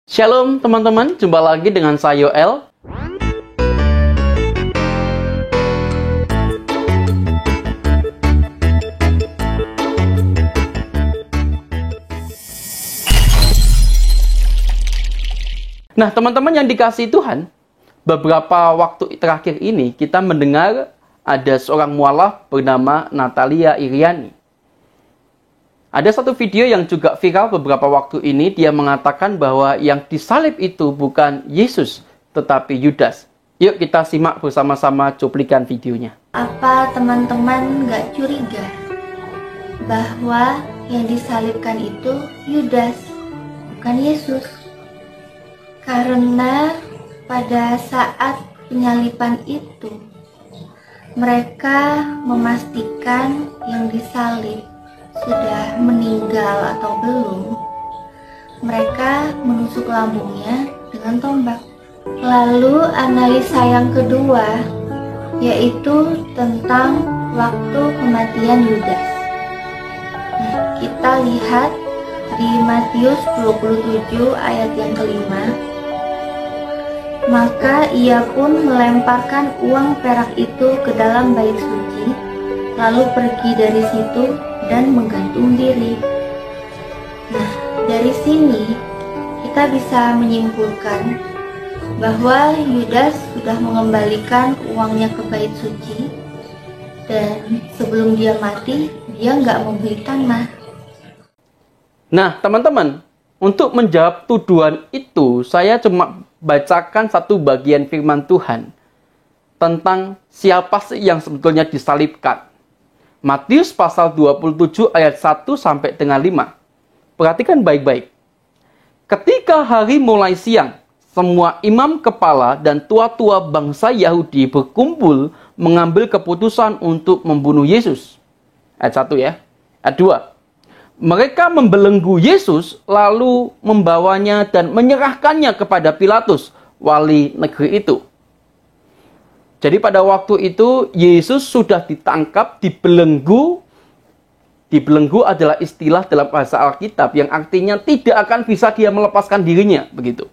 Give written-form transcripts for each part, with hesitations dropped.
Shalom teman-teman, jumpa lagi dengan saya Yoel. Nah teman-teman yang dikasihi Tuhan, beberapa waktu terakhir ini kita mendengar ada seorang mualaf bernama Natalia Iriani. Ada satu video yang juga viral beberapa waktu ini, dia mengatakan bahwa yang disalib itu bukan Yesus, tetapi Yudas. Yuk kita simak bersama-sama cuplikan videonya. Apa teman-teman nggak curiga bahwa yang disalibkan itu Yudas, bukan Yesus? Karena pada saat penyaliban itu, mereka memastikan yang disalib sudah meninggal atau belum. Mereka menusuk lambungnya dengan tombak. Lalu analisa yang kedua, yaitu tentang waktu kematian Yudas. Nah, kita lihat di Matius 27 ayat yang kelima. Maka ia pun melemparkan uang perak itu ke dalam bait suci, lalu pergi dari situ dan menggantung diri. Nah, dari sini kita bisa menyimpulkan bahwa Yudas sudah mengembalikan uangnya ke bait suci, dan sebelum dia mati, dia nggak membeli tanah. Nah teman-teman, untuk menjawab tuduhan itu, saya cuma bacakan satu bagian firman Tuhan tentang siapa sih yang sebetulnya disalibkan. Matius pasal 27 ayat 1 sampai dengan 5. Perhatikan baik-baik. Ketika hari mulai siang, semua imam kepala dan tua-tua bangsa Yahudi berkumpul mengambil keputusan untuk membunuh Yesus. Ayat 1 ya. Ayat 2. Mereka membelenggu Yesus lalu membawanya dan menyerahkannya kepada Pilatus, wali negeri itu. Jadi pada waktu itu Yesus sudah ditangkap, dibelenggu. Dibelenggu adalah istilah dalam bahasa Alkitab yang artinya tidak akan bisa dia melepaskan dirinya, begitu.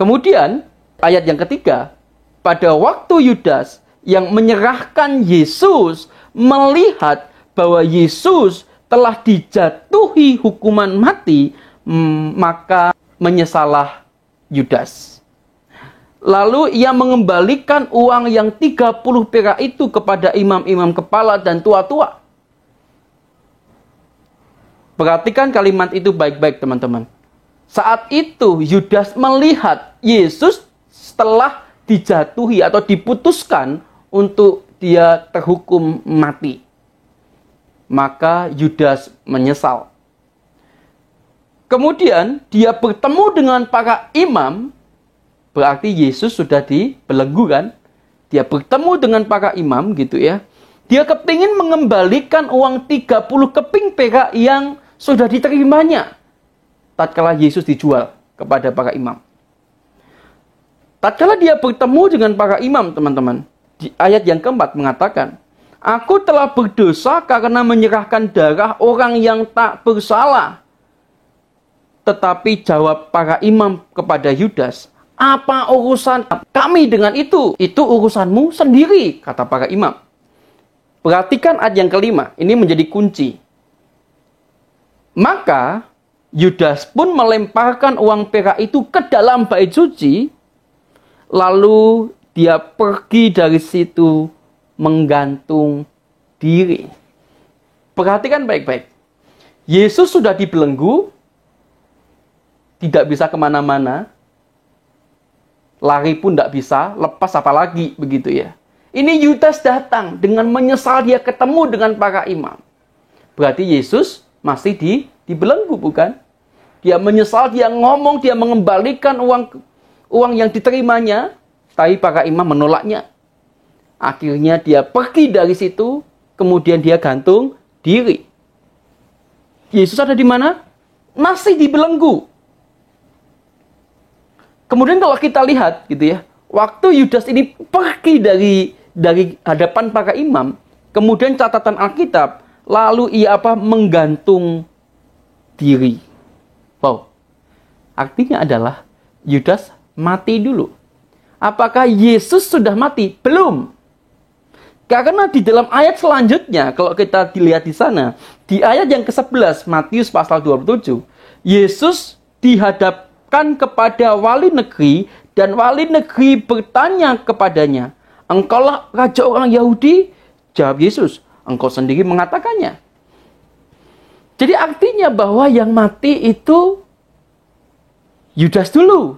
Kemudian ayat yang ketiga, pada waktu Yudas yang menyerahkan Yesus melihat bahwa Yesus telah dijatuhi hukuman mati, maka menyesalah Yudas. Lalu ia mengembalikan uang yang 30 perak itu kepada imam-imam kepala dan tua-tua. Perhatikan kalimat itu baik-baik teman-teman. Saat itu Yudas melihat Yesus setelah dijatuhi atau diputuskan untuk dia terhukum mati. Maka Yudas menyesal. Kemudian dia bertemu dengan para imam. Berarti Yesus sudah dibelenggu kan? Dia bertemu dengan para imam gitu ya. Dia kepingin mengembalikan uang 30 keping perak yang sudah diterimanya tatkala Yesus dijual kepada para imam. Tatkala dia bertemu dengan para imam, teman-teman, di ayat yang keempat mengatakan, "Aku telah berdosa karena menyerahkan darah orang yang tak bersalah." Tetapi jawab para imam kepada Yudas, "Apa urusan kami dengan itu? Itu urusanmu sendiri," kata para imam. Perhatikan ayat yang kelima, ini menjadi kunci. Maka Yudas pun melemparkan uang perak itu ke dalam bait suci, lalu dia pergi dari situ menggantung diri. Perhatikan baik-baik. Yesus sudah dibelenggu, tidak bisa kemana-mana, lari pun tidak bisa, lepas apalagi begitu ya. Ini Yudas datang dengan menyesal, dia ketemu dengan para imam. Berarti Yesus masih dibelenggu bukan? Dia menyesal, dia ngomong, dia mengembalikan uang yang diterimanya, tapi para imam menolaknya. Akhirnya dia pergi dari situ, kemudian dia gantung diri. Yesus ada di mana? Masih dibelenggu. Kemudian kalau kita lihat gitu ya, waktu Yudas ini pergi dari hadapan para imam, kemudian catatan Alkitab, lalu ia menggantung diri. Wow. Artinya adalah Yudas mati dulu. Apakah Yesus sudah mati? Belum. Karena di dalam ayat selanjutnya, kalau kita dilihat di sana, di ayat yang ke-11, Matius pasal 27, Yesus dihadapkan kepada wali negeri, dan wali negeri bertanya kepadanya, "Engkaulah raja orang Yahudi?" Jawab Yesus, "Engkau sendiri mengatakannya." Jadi artinya bahwa yang mati itu Yudas dulu.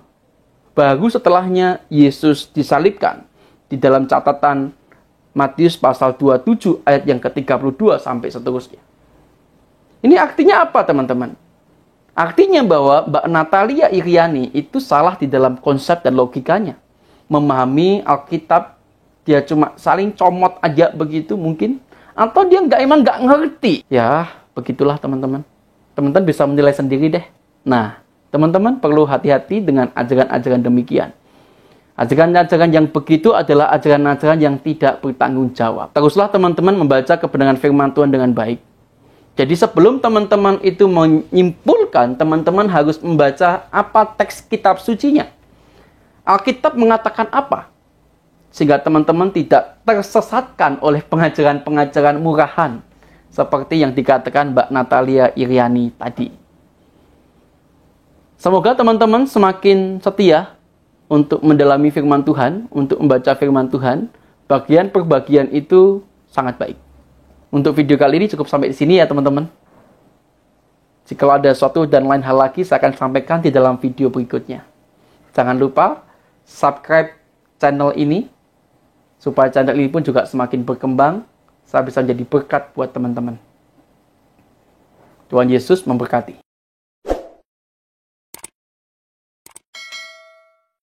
Baru setelahnya Yesus disalibkan. Di dalam catatan Matius pasal 27 ayat yang ke-32 sampai seterusnya. Ini artinya apa, teman-teman? Artinya bahwa Mbak Natalia Iriani itu salah di dalam konsep dan logikanya. Memahami Alkitab, dia cuma saling comot aja begitu mungkin. Atau dia emang nggak ngerti. Ya, begitulah teman-teman. Teman-teman bisa menilai sendiri deh. Nah, teman-teman perlu hati-hati dengan ajaran-ajaran demikian. Ajaran-ajaran yang begitu adalah ajaran-ajaran yang tidak bertanggung jawab. Teruslah teman-teman membaca kebenaran firman Tuhan dengan baik. Jadi sebelum teman-teman itu menyimpulkan, teman-teman harus membaca apa teks kitab sucinya. Alkitab mengatakan apa? Sehingga teman-teman tidak tersesatkan oleh pengajaran-pengajaran murahan. Seperti yang dikatakan Mbak Natalia Iriani tadi. Semoga teman-teman semakin setia untuk mendalami firman Tuhan, untuk membaca firman Tuhan. Bagian per bagian itu sangat baik. Untuk video kali ini cukup sampai di sini ya teman-teman. Jika ada suatu dan lain hal lagi, saya akan sampaikan di dalam video berikutnya. Jangan lupa subscribe channel ini, supaya channel ini pun juga semakin berkembang. Saya bisa menjadi berkat buat teman-teman. Tuhan Yesus memberkati.